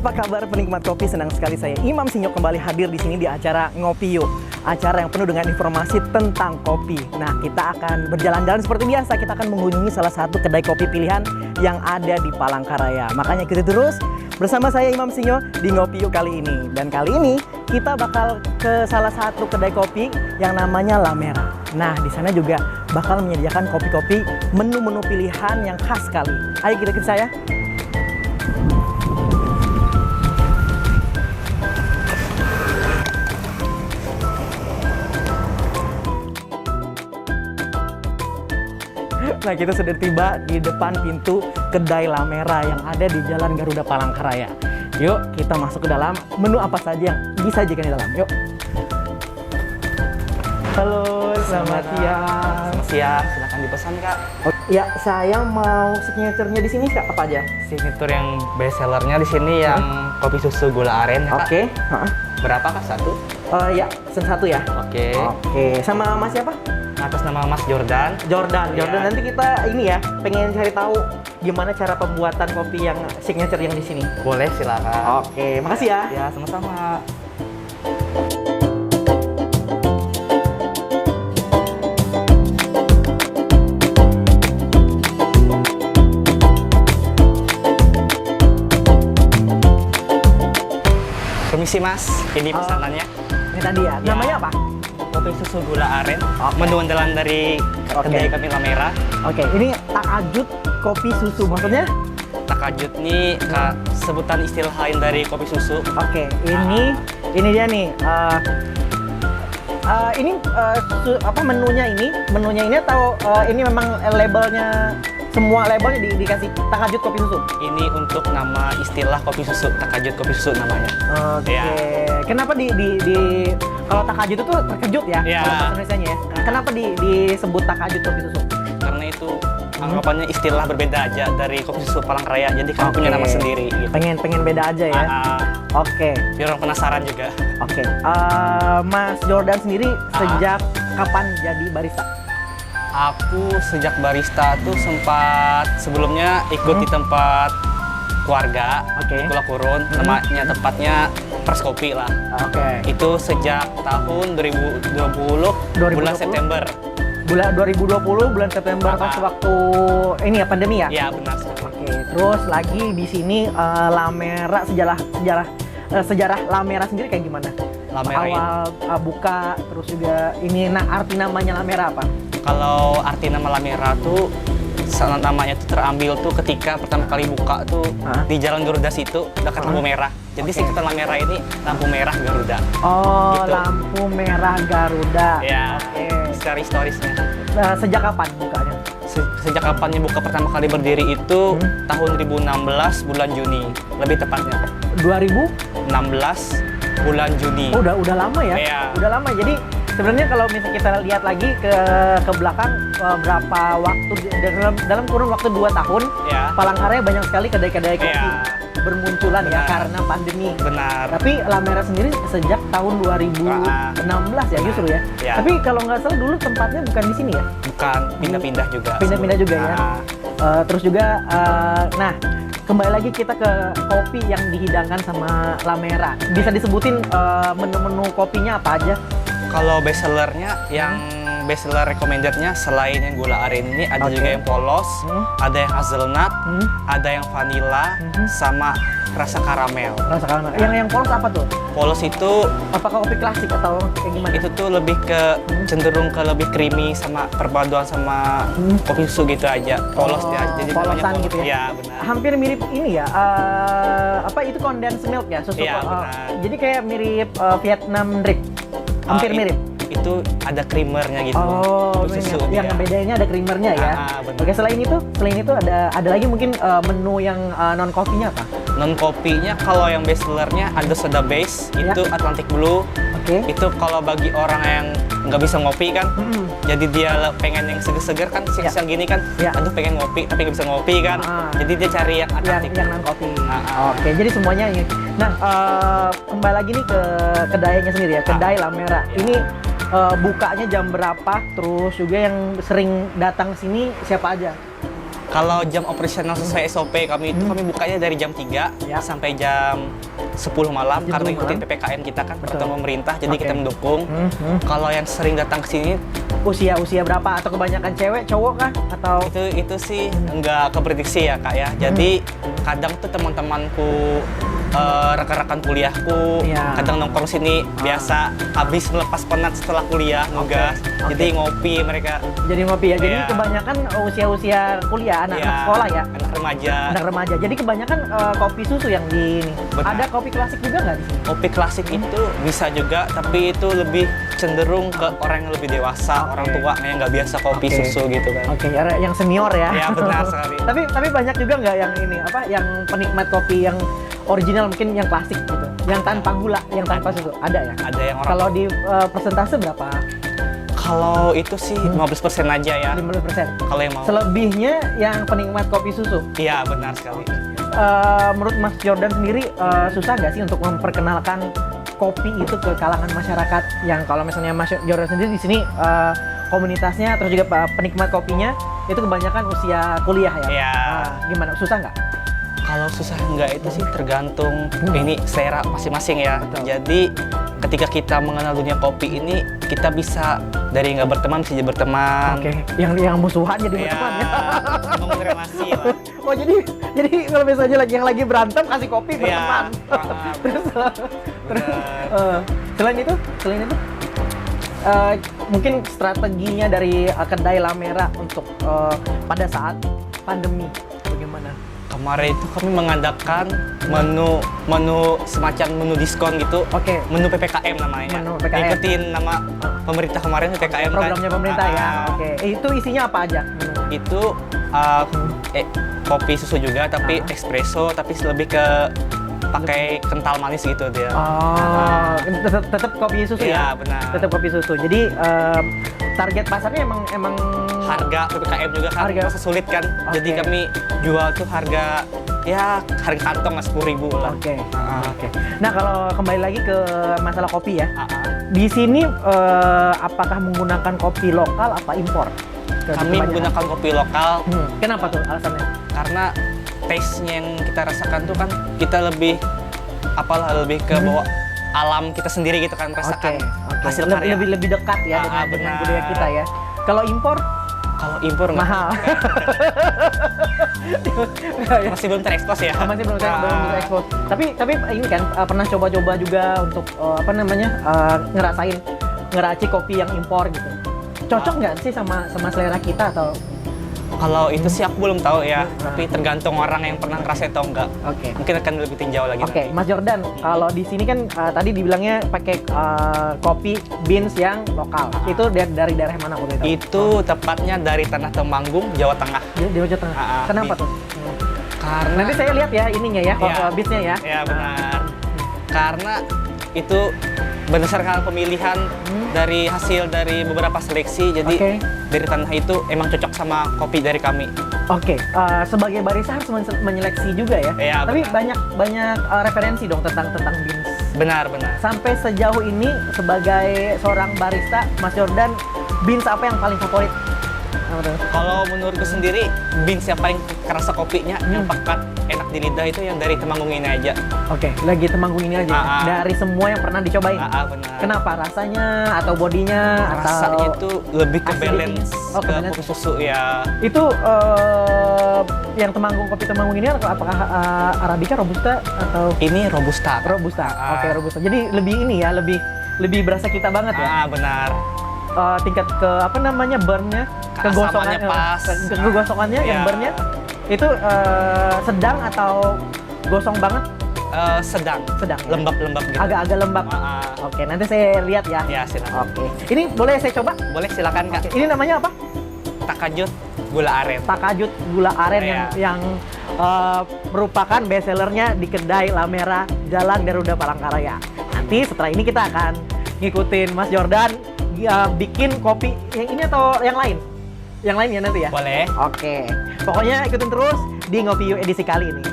Apa kabar penikmat kopi? Senang sekali saya Imam Sinyo kembali hadir di sini di acara Ngopi Yuk. Acara yang penuh dengan informasi tentang kopi. Nah, kita akan berjalan-jalan seperti biasa. Kita akan mengunjungi salah satu kedai kopi pilihan yang ada di Palangkaraya. Makanya ikuti terus bersama saya Imam Sinyo di Ngopi Yuk kali ini. Dan kali ini kita bakal ke salah satu kedai kopi yang namanya La Merah. Nah, di sana juga bakal menyediakan kopi-kopi menu-menu pilihan yang khas sekali. Ayo kita ikut saya. Nah, kita sudah tiba di depan pintu kedai La Merah yang ada di Jalan Garuda Palangkaraya. Yuk, kita masuk ke dalam. Menu apa saja yang disajikan di dalam? Yuk. Halo, selamat siang. Selamat siang, silakan dipesan Kak. Oh, ya, saya mau signaturenya di sini Kak, apa aja? Signature yang best sellernya di sini yang kopi susu gula aren ya Kak. Oke. Berapa Kak satu? Ya, pesen satu ya. Oke. Oke, sama Mas siapa? Atas nama Mas Jordan. Jordan. Iya. Jordan, nanti kita ini ya, pengen cari tahu gimana cara pembuatan kopi yang signature yang di sini. Boleh silakan. Oke, makasih ya. Ya, sama-sama. Permisi Mas, ini pesanannya. Ini tadi ya. Ya. Namanya apa? Kopi susu gula aren, Oke. menu andalan dari kedai kami La Merah. Oke, ini takajud kopi susu, maksudnya? Takajud nih Kak, sebutan istilah lain dari kopi susu. Oke, ini dia nih. Apa menunya ini atau ini memang labelnya, semua labelnya dikasih takajud kopi susu? Ini untuk nama istilah kopi susu, takajud kopi susu namanya. Oke. Ya. Kenapa kalau takajud itu terkejut ya? Ya. Kalau bahasa Indonesianya ya. Kenapa disebut takajud kopi susu? Karena itu anggapannya istilah berbeda aja dari kopi susu Palangkaraya. Jadi kami punya nama sendiri gitu. Pengen beda aja ya. Oke. Biar orang penasaran juga. Oke. Mas Jordan sendiri sejak kapan jadi barista? Aku sejak barista tuh sempat sebelumnya ikut di tempat keluarga Oke. di Pulau Kurun, namanya tepatnya Pers Kopi lah. Oke. Itu sejak tahun 2020 bulan September. Bulan 2020 bulan September pas waktu ini ya pandemi ya? Ya benar sekali. Oke. Terus lagi di sini La Merah, sejarah La Merah sendiri kayak gimana? La Merah Awal buka, terus juga ini arti namanya La Merah apa? Kalau arti nama La Merah tuh namanya tuh terambil tuh ketika pertama kali buka tuh di Jalan Garuda situ dekat lampu merah. Jadi singkatan La Merah ini lampu merah Garuda. Oh, gitu. Lampu merah Garuda. Ya. Oke. Secara historisnya. Sejak kapan bukanya? Sejak kapannya buka pertama kali berdiri itu tahun 2016 bulan Juni, lebih tepatnya. 2016 bulan Juni. Oh, udah lama ya? Iya. Udah lama. Jadi sebenarnya kalau misalnya kita lihat lagi ke belakang berapa waktu dalam kurun waktu 2 tahun, Ya. Palangkaraya banyak sekali kedai-kedai kopi Iya. bermunculan ya Benar. karena pandemi. Benar. Tapi La Merah sendiri sejak tahun 2016 ya justru ya. Ya. Tapi kalau nggak salah dulu tempatnya bukan di sini ya? Bukan, pindah-pindah juga. Pindah-pindah juga ya. Terus juga, nah kembali lagi kita ke kopi yang dihidangkan sama La Merah. Bisa disebutin menu-menu kopinya apa aja? Kalau best sellernya, yang best seller recommendednya selain yang gula aren ini ada juga yang polos, ada yang hazelnut, ada yang vanilla, sama rasa karamel. Rasa karamel. Yang polos apa tuh? Polos itu Apakah kopi klasik atau kayak gimana? itu tuh lebih ke cenderung ke lebih creamy sama perpaduan sama kopi susu gitu aja. Polos dia, jadi namanya polosan polos. gitu ya? Iya, benar. Hampir mirip ini ya, itu condensed milk ya, susu. Iya, benar. Jadi kayak mirip Vietnam drip. Hampir mirip. Itu ada creamernya gitu. Oh, untuk susu yang dia. bedanya ada creamernya ya. Benar. Oke, selain itu ada lagi mungkin menu yang non kopinya apa? Non kopinya kalau yang best sellernya ada soda base, itu Atlantic Blue. Oke. Itu kalau bagi orang yang nggak bisa ngopi kan, jadi dia pengen yang seger-seger kan, siang gini kan, aduh pengen ngopi tapi nggak bisa ngopi kan, jadi dia cari yang Atlantic yang non kopi. Ah. Oke, jadi semuanya ini. Nah, kembali lagi nih ke kedainya sendiri ya, kedai La Merah. Ini bukanya jam berapa? Terus juga yang sering datang sini siapa aja? Kalau jam operasional sesuai SOP kami itu kami bukanya dari jam 3 Ya. sampai jam 10 malam Jam karena 10 ikutin malam. PPKM kita kan Betul. peraturan pemerintah, jadi Oke. kita mendukung. Kalau yang sering datang ke sini Usia berapa atau kebanyakan cewek, cowok kah atau itu sih nggak keprediksi ya Kak ya. Jadi kadang tuh teman-temanku rekan-rekan kuliahku Iya. kadang nongkrong sini biasa habis melepas penat setelah kuliah nugas. Oke. Jadi ngopi mereka. jadi ngopi ya? Jadi Iya. kebanyakan usia-usia kuliah, anak-anak Iya, sekolah ya? anak remaja. Anak remaja. Jadi kebanyakan kopi susu yang di ini. Benar. Ada kopi klasik juga nggak di sini? Kopi klasik itu bisa juga, tapi itu lebih cenderung ke orang yang lebih dewasa, Oke. orang tua yang nggak biasa kopi Oke. susu gitu kan. Oke, yang senior ya. Ya, benar sekali. tapi banyak juga nggak yang ini apa? Yang penikmat kopi yang original mungkin yang klasik gitu, yang tanpa gula, yang tanpa susu. Ada ya? Ada yang orang Kalau di persentase berapa? kalau itu sih 15% aja ya. 15%. Kalau yang mau. Selebihnya yang penikmat kopi susu. Iya, benar sekali. Menurut Mas Jordan sendiri susah nggak sih untuk memperkenalkan kopi itu ke kalangan masyarakat yang kalau misalnya Mas Jordan sendiri di sini komunitasnya terus juga penikmat kopinya itu kebanyakan usia kuliah ya? Iya. Gimana? Susah nggak? Kalau susah enggak itu sih tergantung ini selera masing-masing ya. Betul. Jadi ketika kita mengenal dunia kopi ini kita bisa dari nggak berteman bisa jadi berteman. Oke, yang musuhan jadi Ya, berteman ya. membangun relasi lah. Oh jadi kalau misalnya yang lagi berantem kasih kopi berteman. Terus selain itu mungkin strateginya dari kedai La Merah untuk pada saat pandemi bagaimana? Kemarin itu kami mengadakan menu semacam menu diskon gitu. Oke. Menu PPKM namanya. Menu PPKM. Ikutin nama pemerintah kemarin PPKM kan. Programnya pemerintah ya. Ah, Oke. Itu isinya apa aja menunya? Itu kopi susu juga tapi espresso tapi lebih ke pakai kental manis gitu dia. Oh, tetap kopi susu ya? Iya, benar. Tetap kopi susu. Jadi target pasarnya emang Harga PPKM juga kan masih sulit kan. Jadi Oke. kami jual tuh harga kantong lah 10.000 lah. Oke. Ah. Oke. Nah, kalau kembali lagi ke masalah kopi ya. Ah, ah. Di sini apakah menggunakan kopi lokal apa impor? Kami menggunakan kopi lokal Kenapa tuh alasannya? karena taste-nya yang kita rasakan tuh kan kita lebih lebih ke bawa alam kita sendiri gitu kan merasakan hasil karya. Lebih dekat ya dengan benar. budaya kita ya. Kalau impor Kalau impor nggak- mahal. masih belum terekspos ya. Masih belum terekspos. Tapi ini kan pernah coba-coba juga untuk ngeracik kopi yang impor gitu. Cocok nggak sih sama selera kita atau? Kalau itu sih aku belum tahu ya, tapi tergantung orang yang pernah ngerasain atau enggak. Oke. Mungkin akan lebih tinjau lagi. Oke, nanti. Mas Jordan, kalau di sini kan tadi dibilangnya pakai kopi beans yang lokal. Itu dari daerah mana waktu itu? Itu tepatnya dari Tanah Temanggung, Jawa Tengah. Di Jawa Tengah. Kenapa tuh? Karena Nanti saya lihat ya ininya ya, Iya. beansnya ya. ya benar. Karena itu berdasarkan pemilihan dari hasil dari beberapa seleksi, jadi Oke. dari tanah itu emang cocok sama kopi dari kami. Oke, sebagai barista harus menyeleksi juga ya. Iya, Tapi benar. banyak referensi dong tentang beans. Benar. Sampai sejauh ini sebagai seorang barista, Mas Jordan, beans apa yang paling favorit? Apa tuh? Kalau menurutku sendiri, beans yang paling kerasa kopinya, yang pekat, enak di lidah itu yang dari Temanggung ini aja. Oke, lagi Temanggung ini aja. Dari semua yang pernah dicobain. Benar. Kenapa? Rasanya atau bodinya Rasanya atau itu lebih ke acidity? balance Oh, ke ke balance. kopi susu ya. itu yang kopi Temanggung ini apakah Arabica, Robusta atau Ini robusta. Robusta? Oke, Robusta. Jadi lebih ini ya, lebih berasa kita banget ya. Benar. Tingkat burn-nya, Keasamannya pas. kegosongannya yang Iya. burn-nya itu sedang atau gosong banget? Sedang. Sedang. Ya? Lembab-lembab gitu. Agak-agak lembab. Oke, nanti saya lihat ya. Ya, silakan. Oke. Ini boleh saya coba? Boleh silakan Kak. Ini namanya apa? Takajut gula aren. Takajut gula aren Iya. yang merupakan best sellernya di kedai La Merah Jalan Garuda Palangkaraya. Nanti setelah ini kita akan ngikutin Mas Jordan bikin kopi yang ini atau yang lain? Yang lain ya nanti ya? Boleh. Oke. Pokoknya ikutin terus di Ngopi Yuk edisi kali ini.